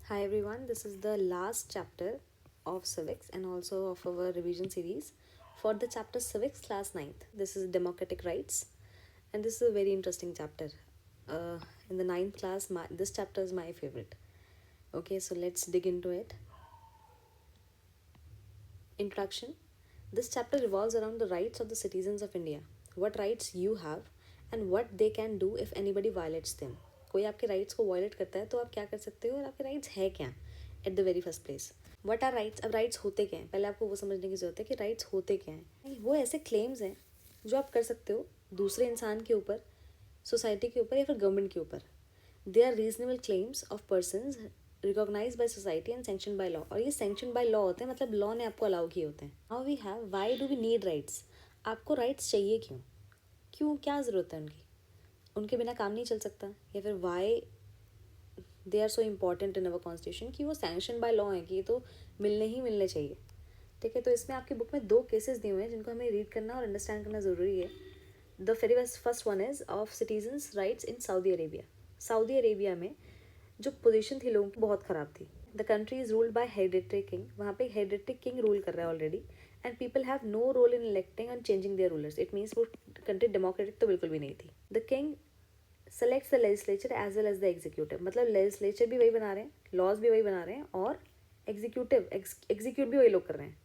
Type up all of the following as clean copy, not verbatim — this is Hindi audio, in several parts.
Hi everyone, this is the last chapter of civics and also of our revision series for the chapter civics class 9th. This is democratic rights and this is a very interesting chapter. In the ninth class, this chapter is my favorite. Okay, so let's dig into it. Introduction. This chapter revolves around the rights of the citizens of India. What rights you have and what they can do if anybody violates them. कोई आपके राइट्स को वायलेट करता है तो आप क्या कर सकते हो और आपके राइट्स है क्या at the very first place. What are rights. अब राइट्स होते क्या हैं, पहले आपको वो समझने की जरूरत है कि राइट्स होते क्या हैं. वो ऐसे क्लेम्स हैं जो आप कर सकते हो दूसरे इंसान के ऊपर, सोसाइटी के ऊपर या फिर गवर्नमेंट के ऊपर. They are reasonable claims of persons recognize by society and sanction by law. और ये सेंक्शन बाय लॉ होते हैं, मतलब लॉ ने आपको अलाउ किए होते हैं. How we have, why do we need rights. आपको राइट्स चाहिए क्यों, क्यों क्या ज़रूरत है उनकी, उनके बिना काम नहीं चल सकता, या फिर why they are so important in our constitution कि वो सैंक्शन बाय लॉ है कि ये तो मिलने ही मिलने चाहिए. ठीक है, तो इसमें आपकी बुक में दो केसेस दिए हुए हैं जिनको हमें रीड करना और अंडरस्टैंड करना ज़रूरी है. The very first one is of citizens rights in Saudi Arabia. Saudi Arabia में जो पोजीशन थी लोगों की बहुत ख़राब थी. The country is ruled by hereditary king. वहाँ पे हेरिडिटरी किंग रूल कर रहा है already and people have no role in electing and changing their rulers. It means वो कंट्री डेमोक्रेटिक तो बिल्कुल भी नहीं थी. The king selects the legislature as well as the executive. मतलब लेजिस्लेचर भी वही बना रहे हैं, लॉज भी वही बना रहे हैं और एग्जीक्यूट भी वही लोग कर रहे हैं.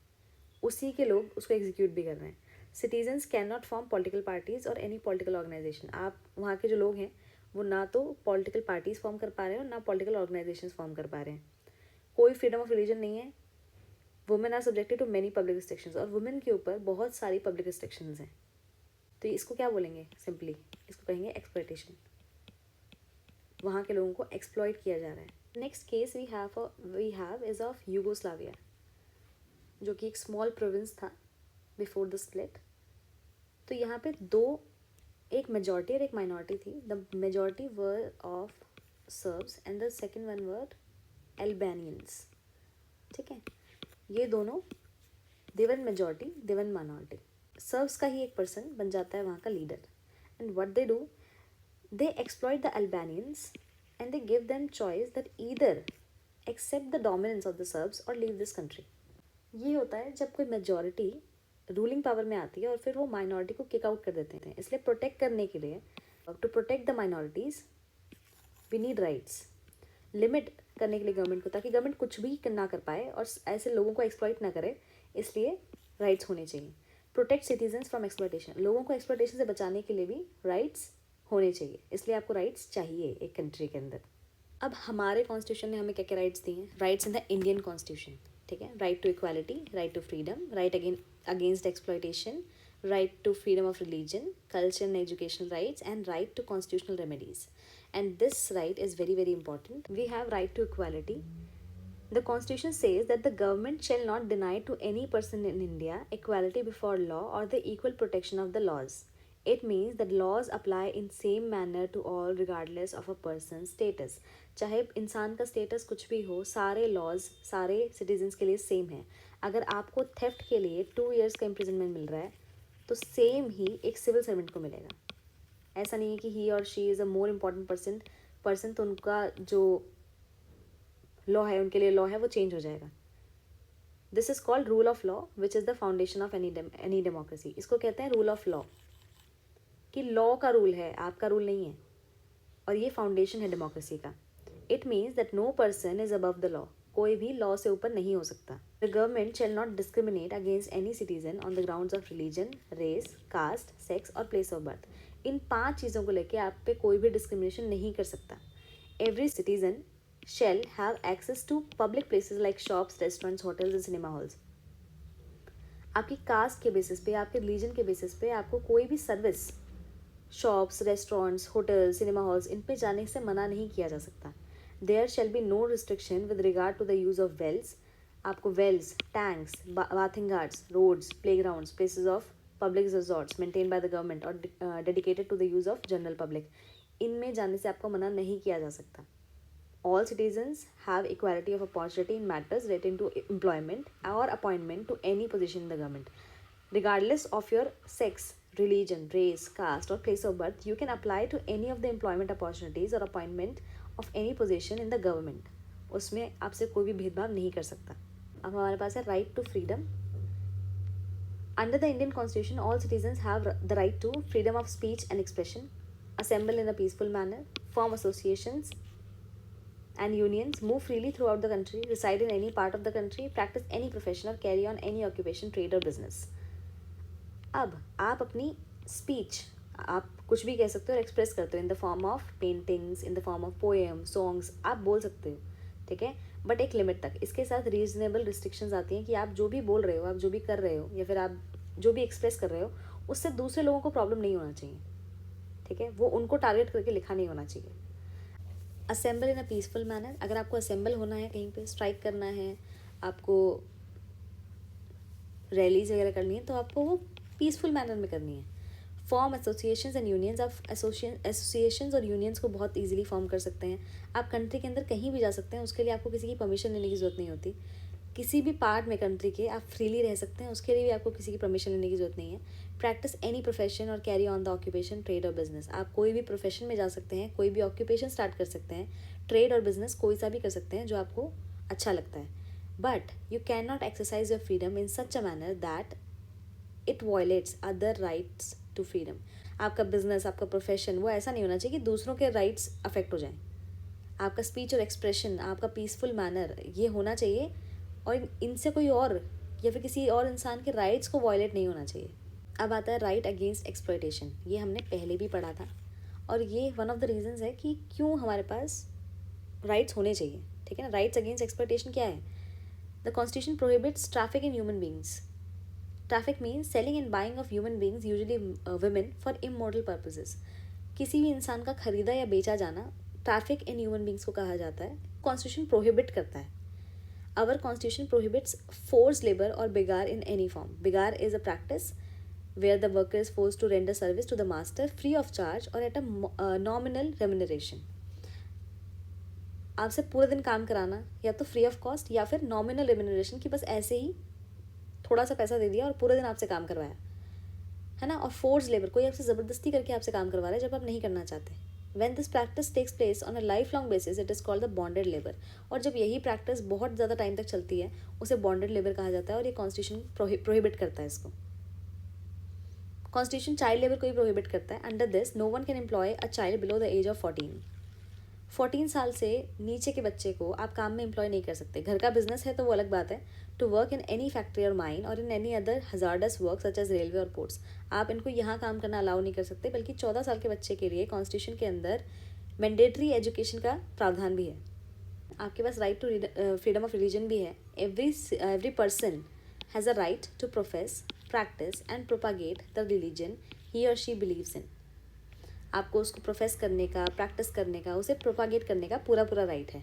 उसी के लोग उसको एग्जीक्यूट भी कर रहे हैं. Citizens can not form political parties और एनी पॉलिटिकल ऑर्गेनाइजेशन. आप वहाँ के जो लोग हैं वो ना तो पॉलिटिकल पार्टीज फॉर्म कर पा रहे हैं और ना पॉलिटिकल ऑर्गेनाइजेशन फॉर्म कर पा रहे हैं. कोई फ्रीडम ऑफ रिलीजन नहीं है. Women are subjected to many public restrictions. और वुमेन के ऊपर बहुत सारी पब्लिक रिस्ट्रिक्शंस हैं. तो इसको क्या बोलेंगे, सिंपली इसको कहेंगे एक्सप्लॉयटेशन. वहाँ के लोगों को एक्सप्लॉयट किया जा रहा है. Next case we have is of Yugoslavia, जो कि एक स्मॉल प्रोविंस था बिफोर द स्प्लिट. तो यहाँ पे दो, एक मेजॉरिटी और एक माइनॉरिटी थी. The majority were of Serbs and the second one were Albanians. ठीक है, ये दोनों they were majority, they were minority. Serbs का ही एक पर्सन बन जाता है वहाँ का leader. And what they do, they exploit the Albanians and they give them choice that either accept the dominance of the Serbs or leave this country. ये होता है जब कोई मेजॉरिटी रूलिंग पावर में आती है और फिर वो माइनॉरिटी को किक आउट कर देते हैं. इसलिए प्रोटेक्ट करने के लिए, to protect the minorities we need rights. Limit करने के लिए गवर्नमेंट को, ताकि गवर्नमेंट कुछ भी ना कर पाए और ऐसे लोगों को एक्सप्लॉइट ना करे, इसलिए राइट्स होने चाहिए. Protect citizens from exploitation. लोगों को एक्सप्लॉइटेशन से बचाने के लिए भी राइट्स होने चाहिए. इसलिए आपको राइट्स चाहिए एक कंट्री के अंदर. अब हमारे कॉन्स्टिट्यूशन ने हमें क्या क्या राइट्स दिए हैं. Rights in the Indian constitution. ठीक है, right to equality, right to freedom, right against exploitation, right to freedom of religion, culture and educational rights and right to constitutional remedies. And this right is very very important. We have right to equality. The Constitution says that the government shall not deny to any person in India equality before law or the equal protection of the laws. It means that laws apply in same manner to all regardless of a person's status. चाहे इंसान का स्टेटस कुछ भी हो, सारे लॉज सारे सिटीजन्स के लिए सेम है. अगर आपको थेफ्ट के लिए 2 years का इम्प्रिजनमेंट मिल रहा है तो सेम ही एक सिविल सर्वेंट को मिलेगा. ऐसा नहीं है कि ही और she is a more important person तो उनका जो लॉ है, उनके लिए लॉ है, वो चेंज हो जाएगा. This is called rule of law which is the foundation of any democracy. इसको कहते हैं रूल ऑफ लॉ, कि लॉ का रूल है, आपका रूल नहीं है, और ये फाउंडेशन है डेमोक्रेसी का. It means that no person is above the law. कोई भी लॉ से ऊपर नहीं हो सकता. The government shall not discriminate against any citizen on the grounds of religion, race, caste, sex और प्लेस ऑफ बर्थ. इन 5 चीज़ों को लेकर आप पे कोई भी डिस्क्रिमिनेशन नहीं कर सकता. Every citizen shall have access to public places like shops, restaurants, hotels and cinema halls. आपकी कास्ट के बेसिस पे, आपके रिलीजन के बेसिस पे आपको कोई भी service, shops, restaurants, hotels, cinema halls, इन पे जाने से मना नहीं किया जा सकता. There shall be no restriction with regard to the use of wells. आपको wells, tanks, bathing guards, roads, play grounds, places of public resorts maintain by the government और dedicated to the use of general public, इनमें जाने से आपको मना नहीं किया जा सकता. All citizens have equality of opportunity in matters relating to employment or appointment to any position in the government. Regardless of your sex, religion, race, caste, or place of birth, you can apply to any of the employment opportunities or appointment of any position in the government. उसमें आपसे कोई भी भेदभाव नहीं कर सकता। अब हमारे पास है right to freedom. Under the Indian constitution all citizens have the right to freedom of speech and expression, assemble in a peaceful manner, form associations and unions, move freely throughout the country, reside in any part of the country, practice any profession or carry on any occupation, trade or business. अब आप अपनी स्पीच, आप कुछ भी कह सकते हो और एक्सप्रेस करते हो in the form of paintings, in the form of poem, songs, आप बोल सकते हो, ठीक है, बट एक लिमिट तक। इसके साथ रीजनेबल रिस्ट्रिक्शंस आती हैं कि आप जो भी बोल रहे हो, आप जो भी कर रहे हो, या फिर आप जो भी एक्सप्रेस कर रहे हो, उससे दूसरे लोगों को प्रॉब्लम नहीं होना चाहिए, ठीक है, वो उनको टारगेट करके लिखा नहीं होना चाहिए। Assemble in a peaceful manner, अगर आपको असेंबल होना है, कहीं पे स्ट्राइक करना है, आपको रैलीज वगैरह करनी है, तो आपको वो पीसफुल मैनर में करनी है। फॉर्म एसोसिएशंस एंड यूनियंस, आप एसोसिएशंस और यूनियंस को बहुत ईजिली फॉर्म कर सकते हैं। आप कंट्री के अंदर कहीं भी जा सकते हैं, उसके लिए आपको किसी की परमिशन लेने की ज़रूरत नहीं होती। किसी भी पार्ट में कंट्री के आप फ्रीली रह सकते हैं, उसके लिए भी आपको किसी की परमिशन लेने की ज़रूरत नहीं है। प्रैक्टिस एनी प्रोफेशन और carry on the occupation, trade और बिजनेस, आप कोई भी प्रोफेशन में जा सकते हैं, कोई भी ऑक्यूपेशन स्टार्ट कर सकते हैं, ट्रेड और बिजनेस कोई सा भी कर सकते हैं जो आपको अच्छा लगता है। But you can not exercise your freedom in such a manner that it violates other rights to freedom. आपका बिजनेस, आपका प्रोफेशन वो ऐसा नहीं होना चाहिए कि दूसरों के राइट्स अफेक्ट हो जाएं। आपका स्पीच और एक्सप्रेशन, आपका पीसफुल मैनर ये होना चाहिए, और इनसे कोई और या फिर किसी और इंसान के राइट्स को वायलेट नहीं होना चाहिए। अब आता है राइट अगेंस्ट एक्सप्लॉयटेशन। ये हमने पहले भी पढ़ा था, और ये वन ऑफ द रीजंस है कि क्यों हमारे पास राइट्स होने चाहिए, ठीक है ना। राइट्स अगेंस्ट एक्सप्लॉयटेशन क्या है? The constitution prohibits traffic in human beings. Traffic means selling and buying of human beings, usually women, for immoral purposes. किसी भी इंसान का खरीदा या बेचा जाना ट्रैफिक इन ह्यूमन बींग्स को कहा जाता है। कॉन्स्टिट्यूशन प्रोहिबिट करता है। Our constitution prohibits forced labor or bigar in any form. Bigar is a practice where the worker is forced to render service to the master free of charge or at a nominal remuneration. आपसे पूरे दिन काम कराना, या तो फ्री ऑफ कॉस्ट या फिर नॉमिनल रेम्यूनरेशन, की बस ऐसे ही थोड़ा सा पैसा दे दिया और पूरे दिन आपसे काम करवाया, है ना। और फोर्स लेबर, कोई आपसे ज़बरदस्ती करके आपसे काम करवा रहा है जब आप नहीं करना चाहते। When this practice takes place on a lifelong basis, it is called the bonded labor. और जब यही प्रैक्टिस बहुत ज़्यादा टाइम तक चलती है, उसे बॉन्डेड लेबर कहा जाता है, और ये कॉन्स्टिट्यूशन प्रोहिबिट करता है इसको। कॉन्स्टिट्यूशन चाइल्ड लेबर को ही प्रोहिबिट करता है। Under this no one can employ a child below the age of 14 साल से नीचे के बच्चे को आप काम में एम्प्लॉय नहीं कर सकते। घर का बिजनेस है तो वो अलग बात है। To work in any factory और माइन और in any other hazardous work such as railway और पोर्ट्स, आप इनको यहाँ काम करना अलाउ नहीं कर सकते। बल्कि 14 साल के बच्चे के लिए कॉन्स्टिट्यूशन के अंदर मैंडेटरी एजुकेशन का प्रावधान भी है। आपके पास right to freedom of religion भी है। Every person has a right to profess, practise and propagate the religion he और शी बिलीव्स इन। आपको उसको प्रोफेस करने का, प्रैक्टिस करने का, उसे प्रोपागेट करने का पूरा पूरा राइट है।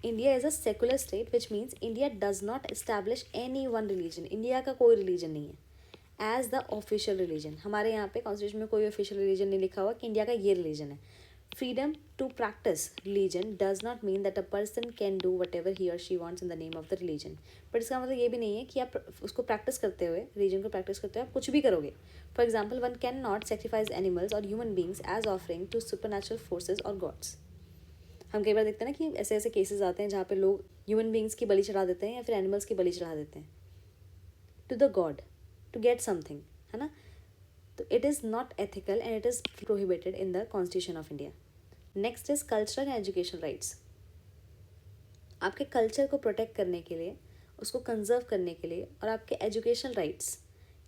India is a secular state which means India does not establish any one religion. India का कोई रिलीजन नहीं है एज द ऑफिशियल रिलीजन। हमारे यहाँ पे कॉन्स्टिट्यूशन में कोई ऑफिशियल रिलीजन नहीं लिखा हुआ कि इंडिया का ये रिलीजन है। Freedom to practise religion does not mean that a person can do whatever he और she wants in the name of the religion. But इसका मतलब ये भी नहीं है कि आप उसको प्रैक्टिस करते हुए, रिलीजन को प्रैक्टिस करते हुए आप कुछ भी करोगे। For example, one can not sacrifice animals और human beings as offering to supernatural forces और गॉड्स। हम कई बार देखते हैं ना कि ऐसे ऐसे केसेस आते हैं जहाँ पे लोग ह्यूमन बींग्स की बलि चढ़ा देते हैं या फिर एनिमल्स की बलि चढ़ा देते हैं to the god to get something, है ना। तो it is not ethical and it is prohibited in the constitution of India. Next is cultural and education rights. आपके कल्चर को प्रोटेक्ट करने के लिए, उसको कंजर्व करने के लिए, और आपके एजुकेशनल राइट्स,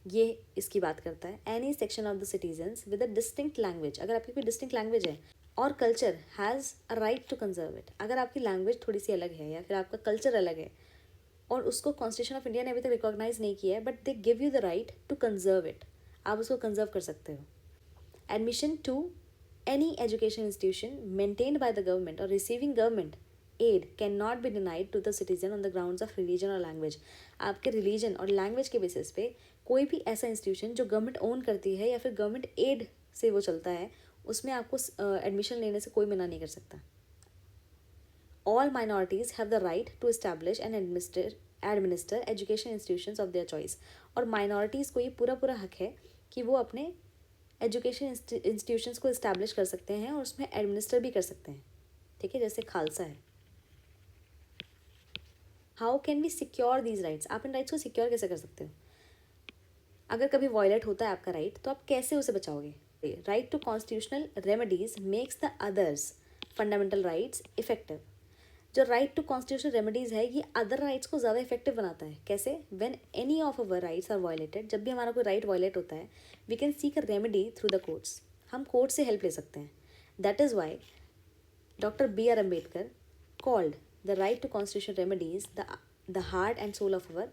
ये इसकी बात करता है। Any section of the citizens with a distinct language, अगर आपकी कोई डिस्टिंक्ट लैंग्वेज है और culture has a right to conserve it. अगर आपकी लैंग्वेज थोड़ी सी अलग है या फिर आपका कल्चर अलग है और उसको कॉन्स्टिट्यूशन ऑफ इंडिया ने अभी तक रिकॉग्नाइज नहीं किया है, but they give you the right to conserve it, आप उसको कंजर्व कर सकते हो। Admission to any education institution maintained by the government or receiving government aid cannot be denied to the citizen on the grounds of religion or language। आपके रिलीजन और लैंग्वेज के बेसिस पे कोई भी ऐसा इंस्टीट्यूशन जो गवर्नमेंट ओन करती है या फिर गवर्नमेंट एड से वो चलता है, उसमें आपको एडमिशन लेने से कोई मना नहीं कर सकता। All minorities have the right to establish and administer education institutions of their choice. और माइनॉरिटीज़ को ये पूरा पूरा हक है कि वो अपने एजुकेशन इंस्टीट्यूशंस को इस्टेब्लिश कर सकते हैं और उसमें एडमिनिस्टर भी कर सकते हैं, ठीक है, जैसे खालसा है। How can we secure these rights, आप इन राइट्स को सिक्योर कैसे कर सकते हो? अगर कभी वॉयलेट होता है आपका राइट, तो आप कैसे उसे बचाओगे? Right to constitutional remedies makes the others fundamental rights effective. जो राइट टू कॉन्स्टिट्यूशनल रेमेडीज है, ये अदर राइट्स को ज़्यादा इफेक्टिव बनाता है। कैसे? When any of our rights are violated, जब भी हमारा कोई राइट वायलेट होता है, we can seek a remedy through the courts, हम कोर्ट से हेल्प ले सकते हैं। That is why doctor B.R. Ambedkar called the right to constitutional remedies the heart and soul of our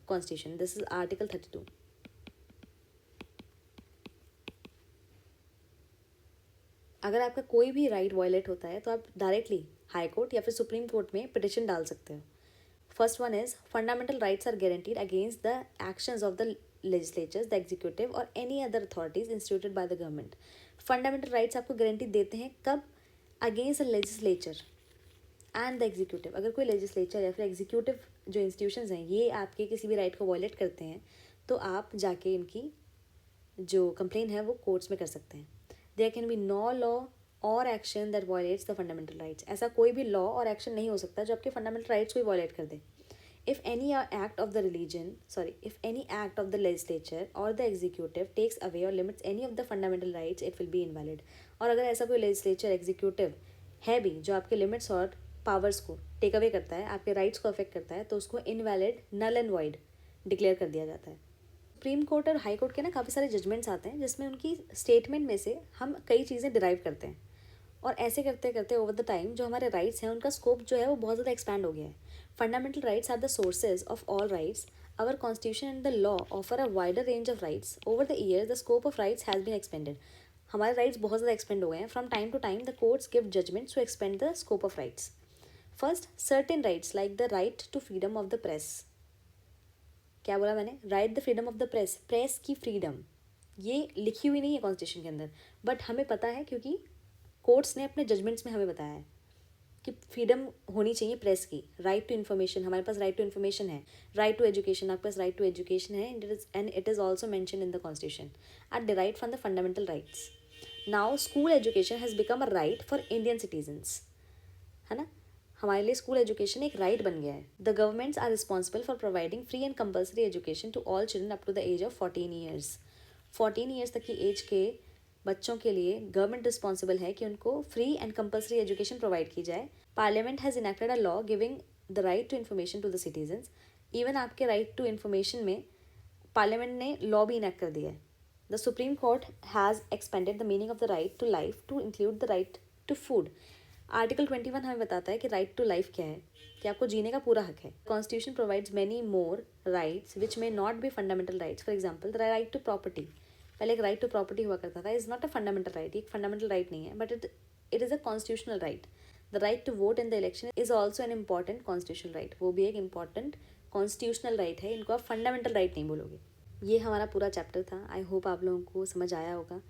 constitution. This is Article 32. अगर आपका कोई भी राइट वायलेट होता है, तो आप डायरेक्टली हाई कोर्ट या फिर सुप्रीम कोर्ट में पिटिशन डाल सकते हो। First one is fundamental rights are guaranteed against the actions of the legislatures, the executive और any other authorities instituted by the government. Fundamental rights आपको गारंटी देते हैं कब? Against the legislature and the executive. अगर कोई लेजिस्लेचर या फिर एग्जीक्यूटिव जो इंस्टीट्यूशंस हैं, ये आपके किसी भी राइट को वायलेट करते हैं, तो आप जाके इनकी जो कंप्लेन है वो कोर्ट्स में कर सकते हैं। There can be no law और action that violates the fundamental rights. ऐसा कोई भी लॉ और एक्शन नहीं हो सकता जो आपके फंडामेंटल राइट्स को ही वायलेट कर दे। If any act of the if any act of the legislature और द एग्जीक्यूटिव टेक्स अवे और limits any of the fundamental rights, it will be invalid. और अगर ऐसा कोई लेजिस्लेचर एग्जीक्यूटिव है भी जो आपके लिमिट्स और पावर्स को टेक अवे करता है, आपके राइट्स को अफेक्ट करता है, तो उसको invalid, null and void declare कर दिया जाता है। सुप्रीम कोर्ट और हाई कोर्ट के ना काफ़ी सारे जजमेंट्स आते हैं, जिसमें उनकी स्टेटमेंट में से हम कई चीज़ें डिराइव करते हैं, और ऐसे करते करते ओवर द टाइम जो हमारे राइट्स हैं उनका स्कोप जो है वो बहुत ज़्यादा एक्सपैंड हो गया है। Fundamental rights are the sources of all rights. Our constitution and the law offer a wider range of rights. Over the year the scope of rights has been expanded. हमारे राइट्स बहुत ज़्यादा एक्सपेंड हो गए हैं। From time to time the courts give judgments to expand the scope of rights. First, certain rights like the right to freedom of the press. क्या बोला मैंने? Right the freedom of the press, press की फ्रीडम। ये लिखी हुई नहीं है कॉन्स्टिट्यूशन के अंदर, बट हमें पता है क्योंकि कोर्ट्स ने अपने जजमेंट्स में हमें बताया है कि फ्रीडम होनी चाहिए प्रेस की। राइट टू इन्फॉर्मेशन, हमारे पास राइट टू इन्फॉर्मेशन है। राइट टू एजुकेशन, आपके पास राइट टू एजुकेशन है, and it is also mention in the constitution, are derived from the fundamental rights. Now school education has become a right for Indian citizens, है ना? हमारे लिए स्कूल एजुकेशन एक राइट बन गया है। The governments are responsible for providing free and compulsory education to all children up to the age of 14 years. 14 years तक की एज के बच्चों के लिए गवर्नमेंट रिस्पॉन्सिबल है कि उनको free and compulsory education provide की जाए। Parliament has enacted a law giving the right to information to the citizens. Even आपके राइट टू इन्फॉर्मेशन में पार्लियामेंट ने लॉ भी इनेक्ट कर दिया है। The Supreme Court has expanded the meaning of the right to life to include the right to food. Article 21 हमें बताता है कि राइट टू लाइफ क्या है, कि आपको जीने का पूरा हक है। Constitution provides many more rights which may not be fundamental rights. For example the right to property. पहले एक राइट टू प्रॉपर्टी हुआ करता था, is not a fundamental right, एक फंडामेंटल राइट नहीं है, but it is a constitutional right. The right to vote in the election is also an important constitutional right, वो भी एक इंपॉर्टेंट कॉन्स्टिट्यूशनल राइट है, इनको आप फंडामेंटल राइट नहीं बोलोगे। ये हमारा पूरा चैप्टर था। आई होप आप लोगों को समझ आया होगा।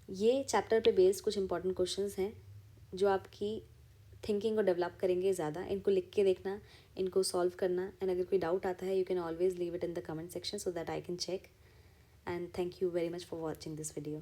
ये चैप्टर पे बेस्ड कुछ इंपॉर्टेंट क्वेश्चंस हैं जो आपकी थिंकिंग को डेवलप करेंगे ज़्यादा। इनको लिख के देखना, इनको सॉल्व करना, एंड अगर कोई डाउट आता है you can always leave it in the comment section so that I can check. And thank you very much for watching this video.